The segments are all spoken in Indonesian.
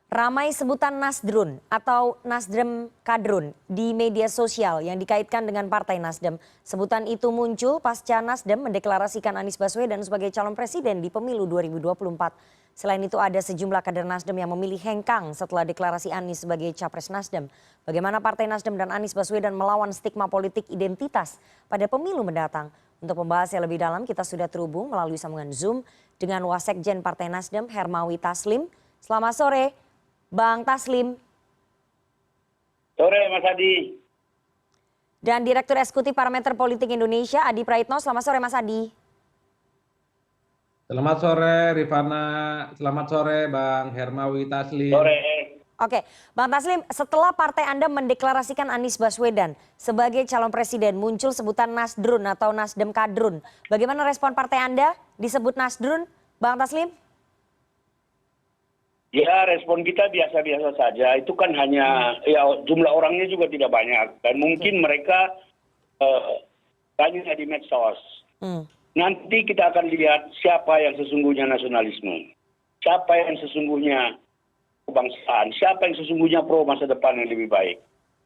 Ramai sebutan Nasdrun atau Nasdem Kadrun di media sosial yang dikaitkan dengan Partai Nasdem. Sebutan itu muncul pasca Nasdem mendeklarasikan Anies Baswedan sebagai calon presiden di pemilu 2024. Selain itu ada sejumlah kader Nasdem yang memilih hengkang setelah deklarasi Anies sebagai capres Nasdem. Bagaimana Partai Nasdem dan Anies Baswedan melawan stigma politik identitas pada pemilu mendatang? Untuk membahasnya lebih dalam kita sudah terhubung melalui sambungan Zoom dengan Wasekjen Partai Nasdem Hermawi Taslim. Selamat sore. Bang Taslim. Sore Mas Adi. Dan Direktur Eksekutif Parameter Politik Indonesia Adi Praitno. Selamat sore Mas Adi. Selamat sore Rifana, selamat sore Bang Hermawi Taslim. Sore. Oke, Bang Taslim, setelah partai Anda mendeklarasikan Anies Baswedan sebagai calon presiden, muncul sebutan Nasdrun atau Nasdem Kadrun. Bagaimana respon partai Anda disebut Nasdrun, Bang Taslim? Ya, respon kita biasa-biasa saja. Itu kan hanya ya jumlah orangnya juga tidak banyak dan mungkin mereka banyak di medsos. Nanti kita akan lihat siapa yang sesungguhnya nasionalisme, siapa yang sesungguhnya kebangsaan, siapa yang sesungguhnya pro masa depan yang lebih baik.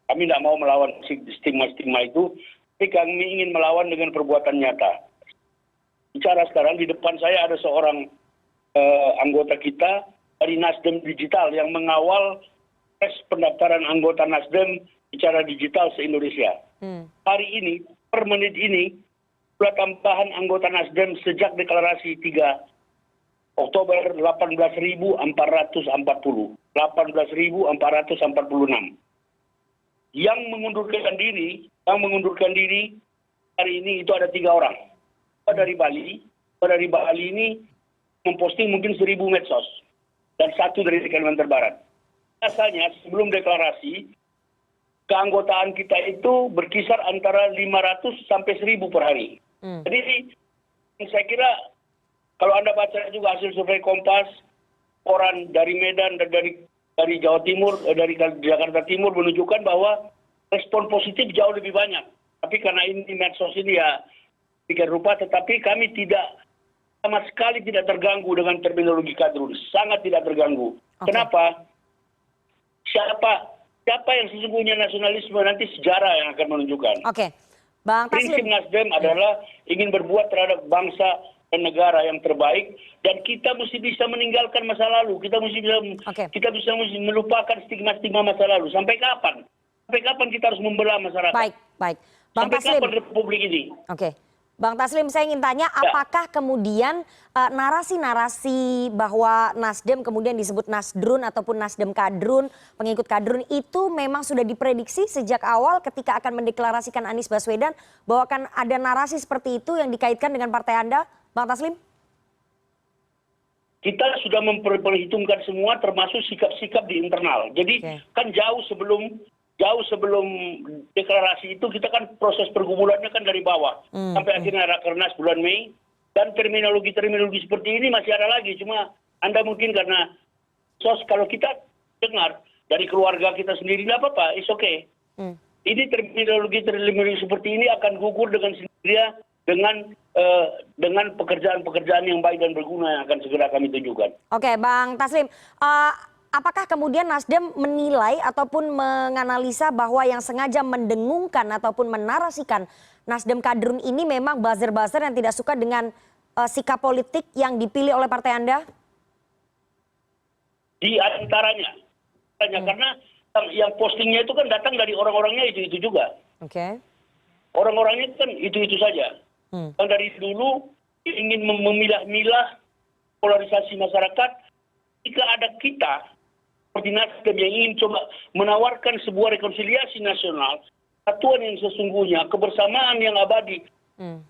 Kami tidak mau melawan stigma-stigma itu, tapi kami ingin melawan dengan perbuatan nyata. Bicara sekarang di depan saya ada seorang anggota kita dari Nasdem Digital yang mengawal tes pendaftaran anggota Nasdem secara digital se-Indonesia. Hari ini, per menit ini, jumlah tambahan anggota Nasdem sejak deklarasi 3 Oktober 18.440. 18.446. Yang mengundurkan diri hari ini itu ada 3 orang. Dari Bali ini memposting mungkin 1.000 medsos. Dan 1 dari Kalimantan Barat. Asalnya sebelum deklarasi, keanggotaan kita itu berkisar antara 500 sampai 1.000 per hari. Jadi saya kira kalau Anda baca juga hasil survei Kompas, orang dari Medan dan dari Jawa Timur, dari Jakarta Timur menunjukkan bahwa respon positif jauh lebih banyak. Tapi karena ini medsos ini ya pikir rupa, tetapi kami tidak sama sekali tidak terganggu dengan terminologi kadrun, sangat tidak terganggu. Kenapa? Siapa yang sesungguhnya nasionalisme nanti sejarah yang akan menunjukkan. Oke, Bang Taslim. Prinsip Nasdem adalah ingin berbuat terhadap bangsa dan negara yang terbaik, dan kita mesti bisa meninggalkan masa lalu. Kita bisa melupakan stigma-stigma masa lalu. Sampai kapan? Sampai kapan kita harus membelah masyarakat? Baik. Bang Sampai Taslim. kapan Republik ini? Oke. Bang Taslim, saya ingin tanya apakah kemudian narasi-narasi bahwa Nasdem kemudian disebut Nasdrun ataupun Nasdem Kadrun, pengikut Kadrun itu memang sudah diprediksi sejak awal ketika akan mendeklarasikan Anies Baswedan bahwa akan ada narasi seperti itu yang dikaitkan dengan partai Anda, Bang Taslim? Kita sudah memperhitungkan semua termasuk sikap-sikap di internal. Jadi kan jauh sebelum deklarasi itu kita kan proses pergumulannya kan dari bawah sampai akhirnya Rakernas bulan Mei, dan terminologi seperti ini masih ada lagi, cuma Anda mungkin karena kalau kita dengar dari keluarga kita sendiri nggak apa-apa, it's okay. Ini terminologi seperti ini akan gugur dengan sendirinya dengan pekerjaan-pekerjaan yang baik dan berguna yang akan segera kami tunjukkan. Oke, Bang Taslim. Apakah kemudian Nasdem menilai ataupun menganalisa bahwa yang sengaja mendengungkan ataupun menarasikan Nasdem Kadrun ini memang buzzer-buzzer yang tidak suka dengan sikap politik yang dipilih oleh partai Anda? Di antaranya. Karena yang postingnya itu kan datang dari orang-orangnya itu juga. Orang-orangnya kan itu saja. Yang dari dulu ingin memilah-milah polarisasi masyarakat, jika ada kita seperti Nasdem yang ingin coba menawarkan sebuah rekonsiliasi nasional, kesatuan yang sesungguhnya, kebersamaan yang abadi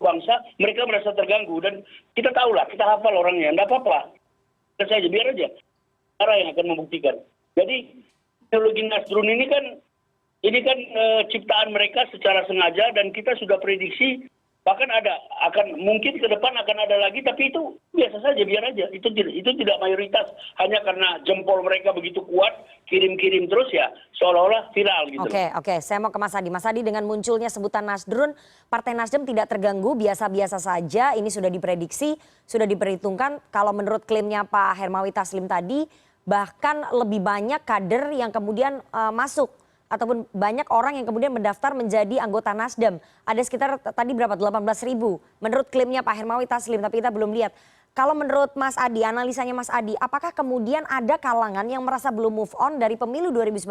bangsa, mereka merasa terganggu. Dan kita tahulah, kita hafal orangnya, tidak apa-apa. Biar aja. Cara yang akan membuktikan. Jadi, teknologi Nasdrun ini kan ciptaan mereka secara sengaja, dan kita sudah prediksi bahkan mungkin ke depan akan ada lagi, tapi itu biasa saja, biar aja. Itu tidak mayoritas, hanya karena jempol mereka begitu kuat, kirim-kirim terus ya, seolah-olah viral gitu. Oke, saya mau ke Mas Adi. Mas Adi, dengan munculnya sebutan Nasdrun, Partai Nasdem tidak terganggu, biasa-biasa saja. Ini sudah diprediksi, sudah diperhitungkan. Kalau menurut klaimnya Pak Hermawi Taslim tadi, bahkan lebih banyak kader yang kemudian masuk ataupun banyak orang yang kemudian mendaftar menjadi anggota Nasdem. Ada sekitar tadi berapa? 18.000 menurut klaimnya Pak Hermawi Taslim, tapi kita belum lihat. Kalau menurut Mas Adi, analisanya Mas Adi, apakah kemudian ada kalangan yang merasa belum move on dari pemilu 2019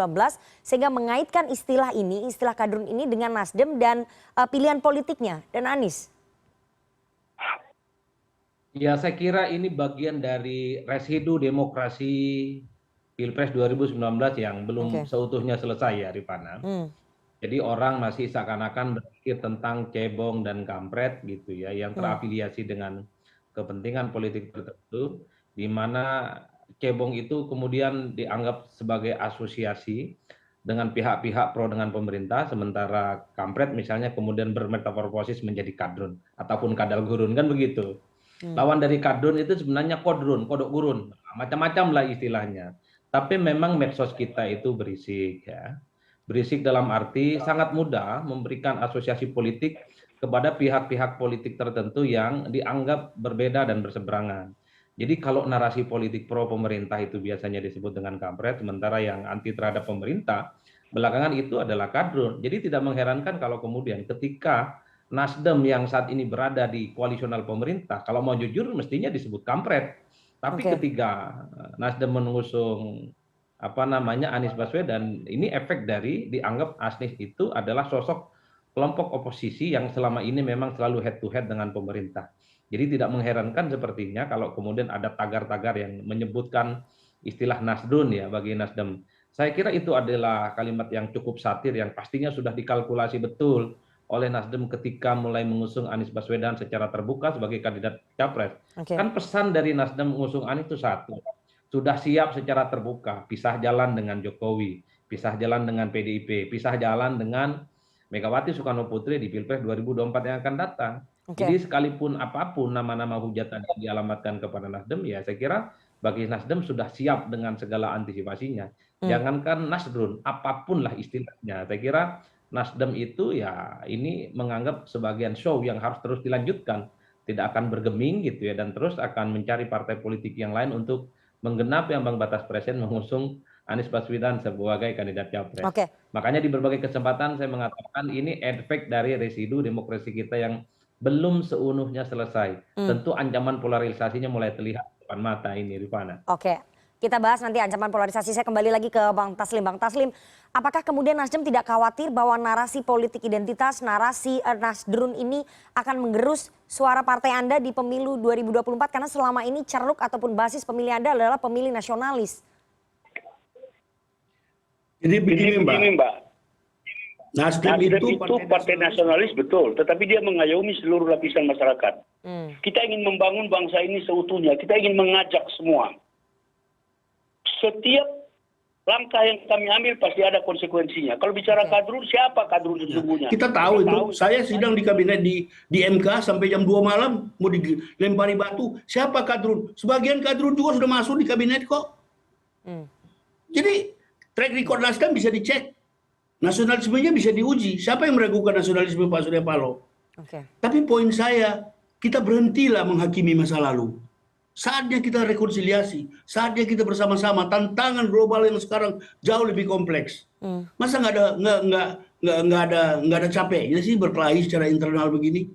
sehingga mengaitkan istilah ini, istilah kadrun ini dengan Nasdem dan pilihan politiknya dan Anies? Ya, saya kira ini bagian dari residu demokrasi Pilpres 2019 yang belum seutuhnya selesai ya, Rifana. Jadi orang masih seakan-akan berpikir tentang cebong dan kampret gitu ya, yang terafiliasi dengan kepentingan politik tertentu, di mana cebong itu kemudian dianggap sebagai asosiasi dengan pihak-pihak pro dengan pemerintah, sementara kampret misalnya kemudian bermetamorfosis menjadi kadrun ataupun kadal gurun, kan begitu. Lawan dari kadrun itu sebenarnya kodrun, kodok gurun, macam-macam lah istilahnya. Tapi memang medsos kita itu berisik ya. Berisik dalam arti sangat mudah memberikan asosiasi politik kepada pihak-pihak politik tertentu yang dianggap berbeda dan berseberangan. Jadi kalau narasi politik pro pemerintah itu biasanya disebut dengan kampret, sementara yang anti terhadap pemerintah belakangan itu adalah kadrun. Jadi tidak mengherankan kalau kemudian ketika Nasdem yang saat ini berada di koalisional pemerintah, kalau mau jujur mestinya disebut kampret. Tapi ketika Nasdem mengusung Anies Baswedan, ini efek dari dianggap Anies itu adalah sosok kelompok oposisi yang selama ini memang selalu head to head dengan pemerintah. Jadi tidak mengherankan sepertinya kalau kemudian ada tagar-tagar yang menyebutkan istilah Nasdrun ya bagi Nasdem. Saya kira itu adalah kalimat yang cukup satir yang pastinya sudah dikalkulasi betul oleh Nasdem ketika mulai mengusung Anies Baswedan secara terbuka sebagai kandidat capres. Kan pesan dari Nasdem mengusung Anies itu satu, sudah siap secara terbuka, pisah jalan dengan Jokowi, pisah jalan dengan PDIP, pisah jalan dengan Megawati Soekarno Putri di Pilpres 2024 yang akan datang. Jadi sekalipun apapun nama-nama hujatan yang dialamatkan kepada Nasdem, ya saya kira bagi Nasdem sudah siap dengan segala antisipasinya. Jangankan Nasdrun, apapun lah istilahnya. Saya kira Nasdem itu ya ini menganggap sebagian show yang harus terus dilanjutkan. Tidak akan bergeming gitu ya, dan terus akan mencari partai politik yang lain untuk menggenapi ambang batas presiden mengusung Anies Baswedan sebagai kandidat capres. Makanya di berbagai kesempatan saya mengatakan ini efek dari residu demokrasi kita yang belum seunuhnya selesai. Tentu ancaman polarisasinya mulai terlihat di depan mata ini, Rifana. Kita bahas nanti ancaman polarisasi. Saya kembali lagi ke Bang Taslim. Bang Taslim, apakah kemudian Nasdem tidak khawatir bahwa narasi politik identitas, narasi Nasdrun ini akan menggerus suara partai Anda di pemilu 2024? Karena selama ini ceruk ataupun basis pemilih Anda adalah pemilih nasionalis. Jadi begini Mbak, Nasdem itu partai nasionalis betul, tetapi dia mengayomi seluruh lapisan masyarakat. Kita ingin membangun bangsa ini seutuhnya, kita ingin mengajak semua. Setiap langkah yang kami ambil pasti ada konsekuensinya. Kalau bicara kadrun, siapa kadrun sesungguhnya? Kita tahu itu. Saya sidang di kabinet di MK sampai jam 2 malam mau dilempari batu. Siapa kadrun? Sebagian kadrun juga sudah masuk di kabinet kok. Jadi track record Nasdem bisa dicek. Nasionalismenya bisa diuji. Siapa yang meragukan nasionalisme Pak Surya Paloh? Tapi poin saya, kita berhentilah menghakimi masa lalu. Saatnya kita rekonsiliasi, saatnya kita bersama-sama. Tantangan global yang sekarang jauh lebih kompleks. Masa nggak ada capeknya sih berkelahi secara internal begini?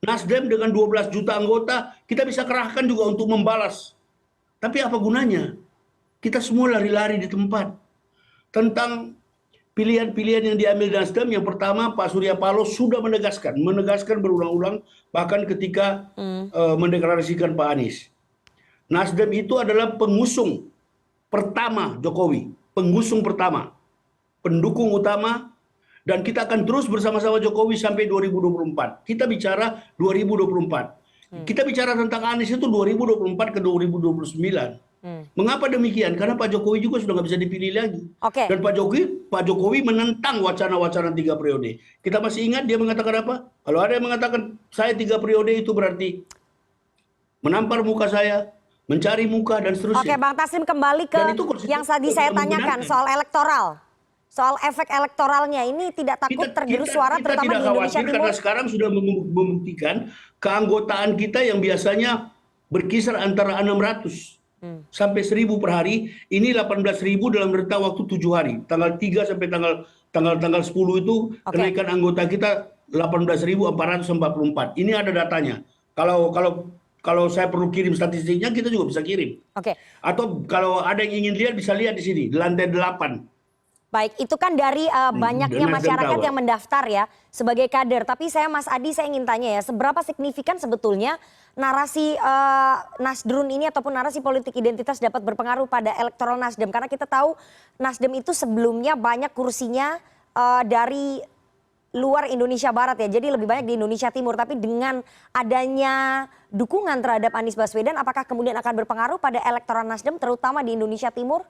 Nasdem dengan 12 juta anggota kita bisa kerahkan juga untuk membalas. Tapi apa gunanya? Kita semua lari-lari di tempat. Tentang pilihan-pilihan yang diambil Nasdem, yang pertama Pak Surya Paloh sudah menegaskan berulang-ulang, bahkan ketika mendeklarasikan Pak Anies. Nasdem itu adalah pengusung pertama Jokowi, pengusung pertama, pendukung utama, dan kita akan terus bersama-sama Jokowi sampai 2024. Kita bicara 2024. Kita bicara tentang Anies itu 2024 ke 2029. Mengapa demikian? Karena Pak Jokowi juga sudah nggak bisa dipilih lagi. Dan Pak Jokowi menentang wacana-wacana 3 periode. Kita masih ingat dia mengatakan apa? Kalau ada yang mengatakan saya 3 periode itu berarti menampar muka saya, mencari muka dan seterusnya. Bang Taslim, kembali ke yang tadi saya tanyakan soal elektoral. Soal efek elektoralnya ini tidak takut tergerus suara terutama di Indonesia Timur? Karena sekarang sudah membuktikan keanggotaan kita yang biasanya berkisar antara 600 Sampai 1.000 per hari, ini 18.000 dalam rentang waktu 7 hari. Tanggal 3 sampai tanggal 10 itu kenaikan anggota kita 18.444. Ini ada datanya. Kalau saya perlu kirim statistiknya, kita juga bisa kirim. Atau kalau ada yang ingin lihat, bisa lihat di sini, di lantai 8. Baik, itu kan dari banyaknya masyarakat yang mendaftar ya sebagai kader. Tapi Mas Adi, saya ingin tanya ya, seberapa signifikan sebetulnya narasi Nasdrun ini ataupun narasi politik identitas dapat berpengaruh pada elektoral Nasdem? Karena kita tahu Nasdem itu sebelumnya banyak kursinya dari luar Indonesia Barat ya, jadi lebih banyak di Indonesia Timur. Tapi dengan adanya dukungan terhadap Anies Baswedan, apakah kemudian akan berpengaruh pada elektoral Nasdem terutama di Indonesia Timur?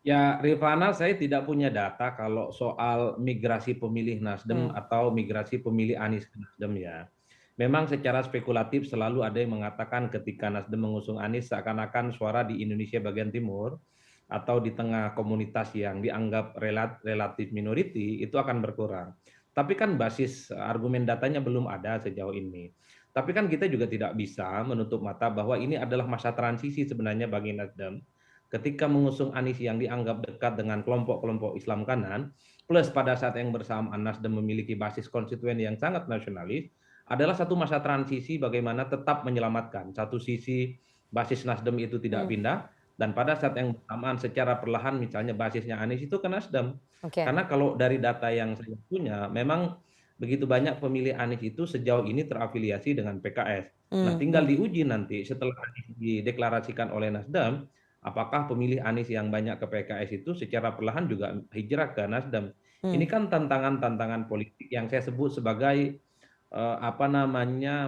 Ya, Rifana, saya tidak punya data kalau soal migrasi pemilih Nasdem atau migrasi pemilih Anies ke Nasdem ya. Memang secara spekulatif selalu ada yang mengatakan ketika Nasdem mengusung Anies seakan-akan suara di Indonesia bagian timur atau di tengah komunitas yang dianggap relatif minority itu akan berkurang. Tapi kan basis argumen datanya belum ada sejauh ini. Tapi kan kita juga tidak bisa menutup mata bahwa ini adalah masa transisi sebenarnya bagi Nasdem. Ketika mengusung Anies yang dianggap dekat dengan kelompok-kelompok Islam kanan, plus pada saat yang bersamaan Nasdem memiliki basis konstituen yang sangat nasionalis, adalah satu masa transisi bagaimana tetap menyelamatkan. Satu sisi basis Nasdem itu tidak pindah, dan pada saat yang bersamaan secara perlahan misalnya basisnya Anies itu ke Nasdem. Karena kalau dari data yang saya punya, memang begitu banyak pemilih Anies itu sejauh ini terafiliasi dengan PKS. Nah, tinggal diuji nanti setelah Anies dideklarasikan oleh Nasdem, apakah pemilih Anies yang banyak ke PKS itu secara perlahan juga hijrah ke Nasdem. Ini kan tantangan-tantangan politik yang saya sebut sebagai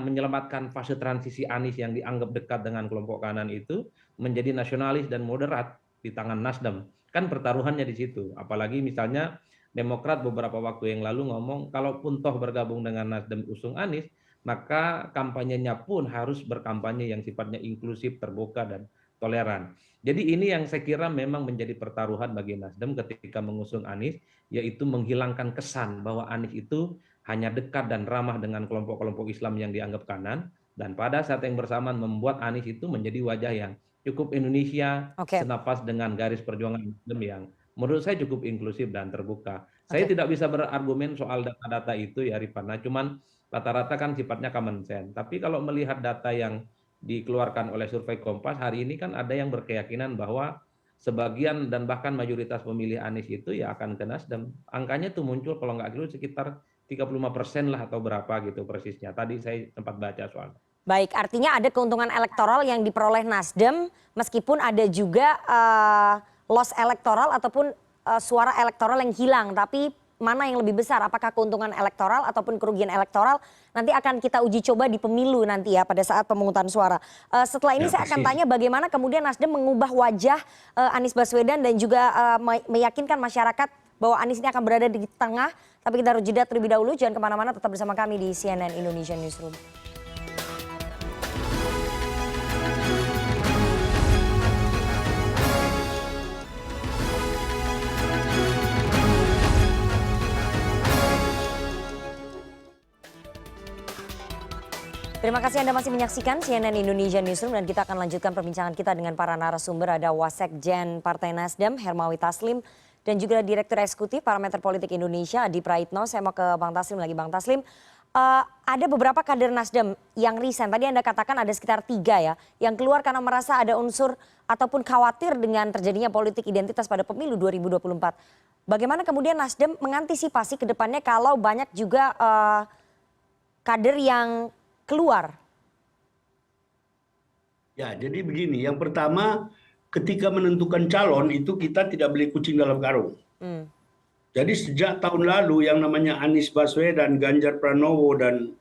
menyelamatkan fase transisi Anies yang dianggap dekat dengan kelompok kanan itu menjadi nasionalis dan moderat di tangan Nasdem. Kan pertaruhannya di situ. Apalagi misalnya Demokrat beberapa waktu yang lalu ngomong kalaupun toh bergabung dengan Nasdem usung Anies, maka kampanyenya pun harus berkampanye yang sifatnya inklusif, terbuka dan toleran. Jadi ini yang saya kira memang menjadi pertaruhan bagi Nasdem ketika mengusung Anies, yaitu menghilangkan kesan bahwa Anies itu hanya dekat dan ramah dengan kelompok-kelompok Islam yang dianggap kanan, dan pada saat yang bersamaan membuat Anies itu menjadi wajah yang cukup Indonesia, senapas dengan garis perjuangan Nasdem yang menurut saya cukup inklusif dan terbuka. Saya tidak bisa berargumen soal data-data itu ya Rifana, cuman rata-rata kan sifatnya common sense. Tapi kalau melihat data yang dikeluarkan oleh survei Kompas hari ini kan ada yang berkeyakinan bahwa sebagian dan bahkan mayoritas pemilih Anies itu ya akan ke Nasdem. Angkanya tuh muncul kalau nggak keliru sekitar 35% lah atau berapa gitu persisnya. Tadi saya sempat baca soalnya. Baik, artinya ada keuntungan elektoral yang diperoleh Nasdem meskipun ada juga loss elektoral ataupun suara elektoral yang hilang. Tapi mana yang lebih besar, apakah keuntungan elektoral ataupun kerugian elektoral, nanti akan kita uji coba di pemilu nanti ya pada saat pemungutan suara. Setelah ini saya akan tanya bagaimana kemudian Nasdem mengubah wajah Anies Baswedan dan juga meyakinkan masyarakat bahwa Anies ini akan berada di tengah. Tapi kita harus jeda terlebih dahulu, jangan kemana-mana, tetap bersama kami di CNN Indonesia Newsroom. Terima kasih Anda masih menyaksikan CNN Indonesia Newsroom dan kita akan lanjutkan perbincangan kita dengan para narasumber. Ada Wasekjen Partai Nasdem Hermawi Taslim dan juga Direktur Eksekutif Parameter Politik Indonesia Adi Praitno. Saya mau ke Bang Taslim lagi. Bang Taslim, ada beberapa kader Nasdem yang resign. Tadi Anda katakan ada sekitar 3 ya yang keluar karena merasa ada unsur ataupun khawatir dengan terjadinya politik identitas pada pemilu 2024. Bagaimana kemudian Nasdem mengantisipasi ke depannya kalau banyak juga kader yang keluar? Ya, jadi begini. Yang pertama, ketika menentukan calon itu kita tidak beli kucing dalam karung. Jadi sejak tahun lalu yang namanya Anies Baswedan, Ganjar Pranowo dan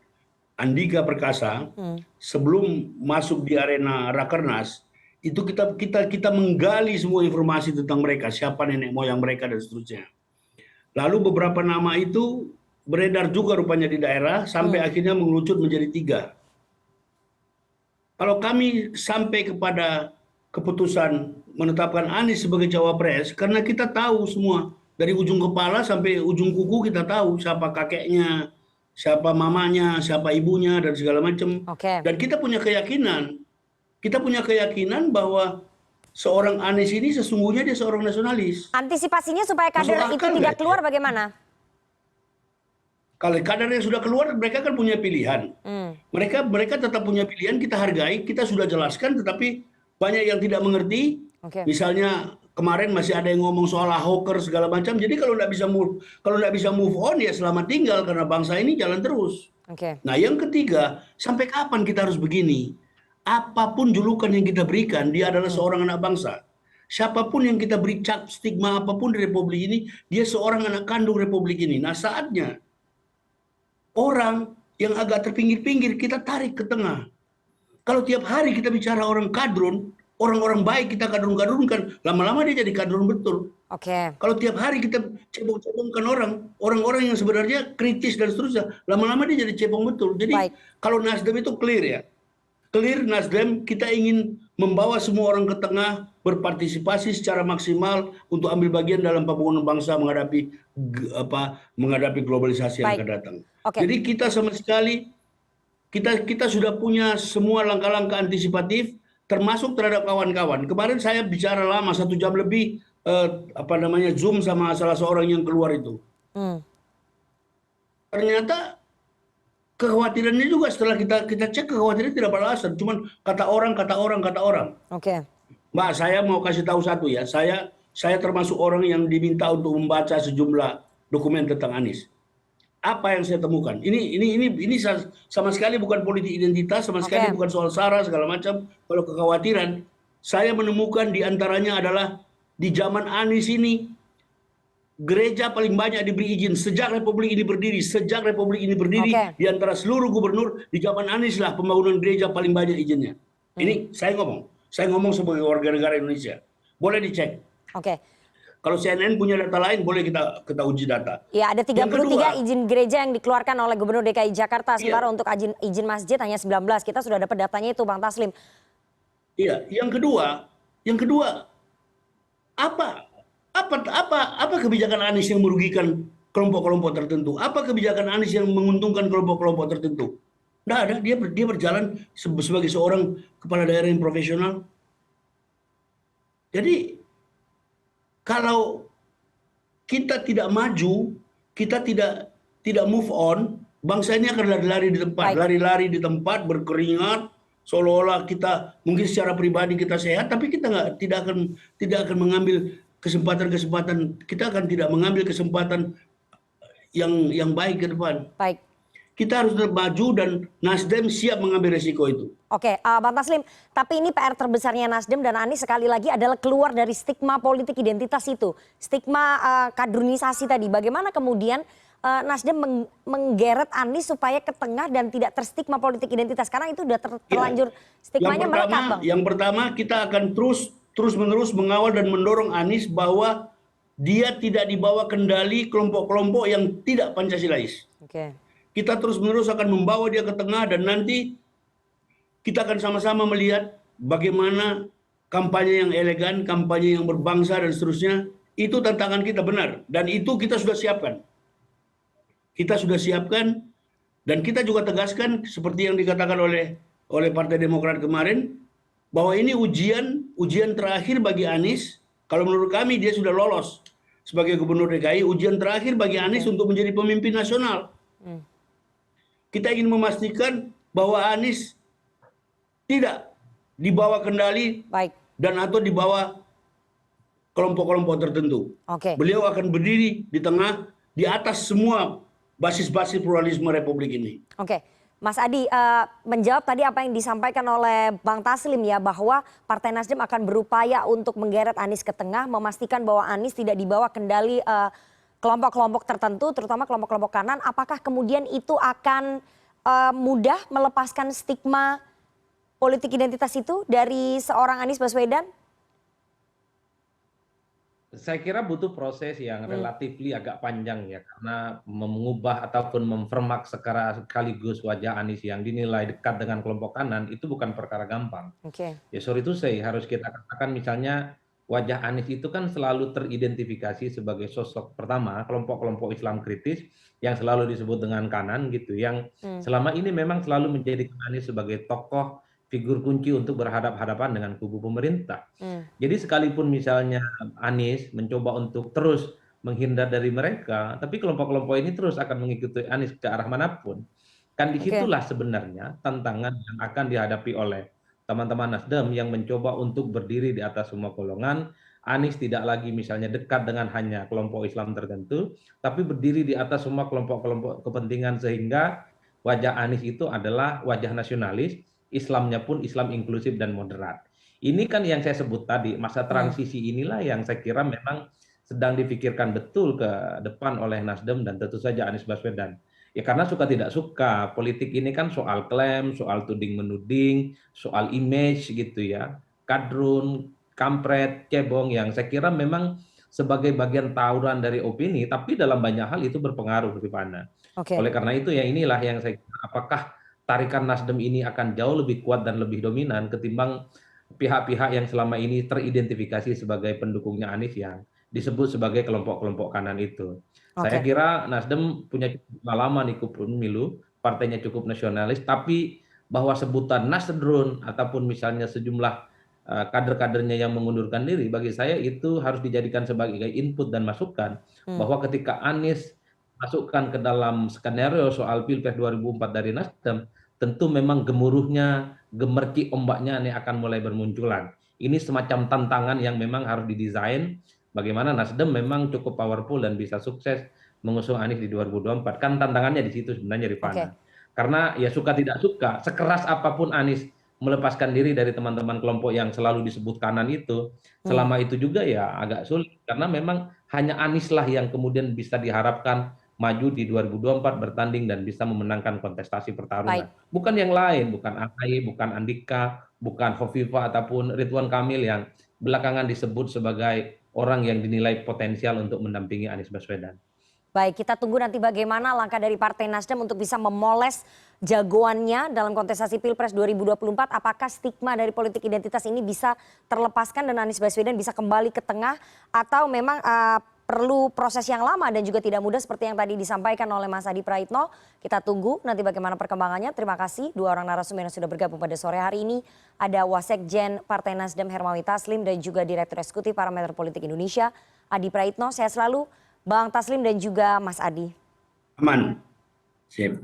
Andika Perkasa, sebelum masuk di arena Rakernas, itu kita menggali semua informasi tentang mereka, siapa nenek moyang mereka dan seterusnya. Lalu beberapa nama itu beredar juga rupanya di daerah sampai akhirnya mengerucut menjadi 3. Kalau kami sampai kepada keputusan menetapkan Anies sebagai cawapres, karena kita tahu semua dari ujung kepala sampai ujung kuku kita tahu siapa kakeknya, siapa mamanya, siapa ibunya dan segala macam. Dan kita punya keyakinan kita punya keyakinan bahwa seorang Anies ini sesungguhnya dia seorang nasionalis. Antisipasinya supaya kader itu tidak keluar bagaimana? Kalau kader yang sudah keluar, mereka kan punya pilihan. Mereka tetap punya pilihan, kita hargai, kita sudah jelaskan, tetapi banyak yang tidak mengerti. Misalnya kemarin masih ada yang ngomong soal Ahoker segala macam. Jadi kalau nggak bisa move on ya selamat tinggal, karena bangsa ini jalan terus. Nah yang ketiga, sampai kapan kita harus begini? Apapun julukan yang kita berikan, dia adalah seorang anak bangsa. Siapapun yang kita beri cap stigma apapun di Republik ini, dia seorang anak kandung Republik ini. Nah saatnya orang yang agak terpinggir-pinggir kita tarik ke tengah. Kalau tiap hari kita bicara orang kadrun, orang-orang baik kita kadrun-kadrunkan, lama-lama dia jadi kadrun betul. Kalau tiap hari kita cebong-cebongkan orang-orang yang sebenarnya kritis dan seterusnya, lama-lama dia jadi cebong betul. Jadi kalau Nasdem itu clear ya. Clear Nasdem, kita ingin membawa semua orang ke tengah, berpartisipasi secara maksimal untuk ambil bagian dalam pembangunan bangsa menghadapi globalisasi yang akan datang. Jadi kita sama sekali kita sudah punya semua langkah-langkah antisipatif, termasuk terhadap kawan-kawan. Kemarin saya bicara lama 1 jam lebih Zoom sama salah seorang yang keluar itu. Ternyata kekhawatirannya juga setelah kita cek, kekhawatirannya tidak beralasan, cuman kata orang. Mbak, saya mau kasih tahu satu ya, saya termasuk orang yang diminta untuk membaca sejumlah dokumen tentang Anies. Apa yang saya temukan? Ini sama sekali bukan politik identitas, sama sekali bukan soal sara segala macam. Kalau kekhawatiran, saya menemukan diantaranya adalah di zaman Anies ini, gereja paling banyak diberi izin sejak Republik ini berdiri. Di antara seluruh gubernur, di zaman Anies lah pembangunan gereja paling banyak izinnya. Ini saya ngomong sebagai warga negara Indonesia. Boleh dicek. Kalau CNN punya data lain, boleh kita uji data. Ya, ada 33 izin gereja yang dikeluarkan oleh Gubernur DKI Jakarta. Sementara untuk izin masjid hanya 19. Kita sudah dapat datanya itu, Bang Taslim. Iya, yang kedua, apa kebijakan Anies yang merugikan kelompok-kelompok tertentu? Apa kebijakan Anies yang menguntungkan kelompok-kelompok tertentu? Nggak ada, dia berjalan sebagai seorang kepala daerah yang profesional. Jadi kalau kita tidak maju, kita tidak move on, bangsa ini akan lari-lari di tempat, berkeringat, seolah-olah kita mungkin secara pribadi kita sehat, tapi kita tidak akan mengambil kesempatan, kita akan tidak mengambil kesempatan yang baik ke depan. Kita harus tetap maju dan Nasdem siap mengambil resiko itu. Bang Taslim, tapi ini PR terbesarnya Nasdem dan Anies sekali lagi adalah keluar dari stigma politik identitas itu. Stigma kadrunisasi tadi. Bagaimana kemudian Nasdem menggeret Anies supaya ke tengah dan tidak terstigma politik identitas? Karena itu sudah terlanjur stigmanya melekat, Bang. Yang pertama kita akan terus-menerus mengawal dan mendorong Anies bahwa dia tidak dibawa kendali kelompok-kelompok yang tidak Pancasilais. Kita terus-menerus akan membawa dia ke tengah dan nanti kita akan sama-sama melihat bagaimana kampanye yang elegan, kampanye yang berbangsa dan seterusnya. Itu tantangan kita benar dan itu kita sudah siapkan. Dan kita juga tegaskan seperti yang dikatakan oleh Partai Demokrat kemarin bahwa ini ujian terakhir bagi Anies. Kalau menurut kami dia sudah lolos sebagai Gubernur DKI, ujian terakhir bagi Anies untuk menjadi pemimpin nasional. Kita ingin memastikan bahwa Anies tidak dibawa kendali dan atau dibawa kelompok-kelompok tertentu. Beliau akan berdiri di tengah, di atas semua basis-basis pluralisme Republik ini. Mas Adi, menjawab tadi apa yang disampaikan oleh Bang Taslim ya, bahwa Partai Nasdem akan berupaya untuk menggeret Anies ke tengah, memastikan bahwa Anies tidak dibawa kendali kelompok-kelompok tertentu, terutama kelompok-kelompok kanan. Apakah kemudian itu akan mudah melepaskan stigma politik identitas itu dari seorang Anies Baswedan? Saya kira butuh proses yang relatif agak panjang ya, karena mengubah ataupun mempermak sekaligus wajah Anies yang dinilai dekat dengan kelompok kanan itu bukan perkara gampang. Ya sorry to say, harus kita katakan misalnya wajah Anies itu kan selalu teridentifikasi sebagai sosok pertama kelompok-kelompok Islam kritis yang selalu disebut dengan kanan gitu, yang selama ini memang selalu menjadikan Anies sebagai tokoh figur kunci untuk berhadapan-hadapan dengan kubu pemerintah. Jadi sekalipun misalnya Anies mencoba untuk terus menghindar dari mereka, tapi kelompok-kelompok ini terus akan mengikuti Anies ke arah manapun. Kan disitulah sebenarnya tantangan yang akan dihadapi oleh teman-teman Nasdem yang mencoba untuk berdiri di atas semua golongan. Anies tidak lagi misalnya dekat dengan hanya kelompok Islam tertentu, tapi berdiri di atas semua kelompok-kelompok kepentingan sehingga wajah Anies itu adalah wajah nasionalis, Islamnya pun Islam inklusif dan moderat. Ini kan yang saya sebut tadi, masa transisi inilah yang saya kira memang sedang dipikirkan betul ke depan oleh Nasdem dan tentu saja Anies Baswedan. Ya karena suka tidak suka, politik ini kan soal klaim, soal tuding-menuding, soal image gitu ya, kadrun, kampret, cebong yang saya kira memang sebagai bagian tawuran dari opini, tapi dalam banyak hal itu berpengaruh, Rifana. Oleh karena itu ya inilah yang saya kira, apakah tarikan Nasdem ini akan jauh lebih kuat dan lebih dominan ketimbang pihak-pihak yang selama ini teridentifikasi sebagai pendukungnya Anies yang disebut sebagai kelompok-kelompok kanan itu. Saya kira Nasdem punya pengalaman ikut pemilu, partainya cukup nasionalis, tapi bahwa sebutan Nasdrun ataupun misalnya sejumlah kader-kadernya yang mengundurkan diri, bagi saya itu harus dijadikan sebagai input dan masukan bahwa ketika Anies masukkan ke dalam skenario soal Pilpres 2004 dari Nasdem, tentu memang gemuruhnya, gemercik ombaknya ini akan mulai bermunculan. Ini semacam tantangan yang memang harus didesain bagaimana Nasdem memang cukup powerful dan bisa sukses mengusung Anies di 2024. Kan tantangannya di situ sebenarnya Rifana. Karena ya suka tidak suka, sekeras apapun Anies melepaskan diri dari teman-teman kelompok yang selalu disebut kanan itu, selama itu juga ya agak sulit. Karena memang hanya Anies lah yang kemudian bisa diharapkan maju di 2024 bertanding dan bisa memenangkan kontestasi pertarungan. Bukan yang lain, bukan Ahy, bukan Andika, bukan Hovifa ataupun Ridwan Kamil yang belakangan disebut sebagai orang yang dinilai potensial untuk mendampingi Anies Baswedan. Baik, kita tunggu nanti bagaimana langkah dari Partai Nasdem untuk bisa memoles jagoannya dalam kontestasi Pilpres 2024. Apakah stigma dari politik identitas ini bisa terlepaskan dan Anies Baswedan bisa kembali ke tengah atau memang perlu proses yang lama dan juga tidak mudah seperti yang tadi disampaikan oleh Mas Adi Praitno. Kita tunggu nanti bagaimana perkembangannya. Terima kasih dua orang narasumber yang sudah bergabung pada sore hari ini. Ada Wasekjen Partai Nasdem Hermawi Taslim dan juga Direktur Eksekutif Parameter Politik Indonesia Adi Praitno. Saya selalu Bang Taslim dan juga Mas Adi. Aman. Sip.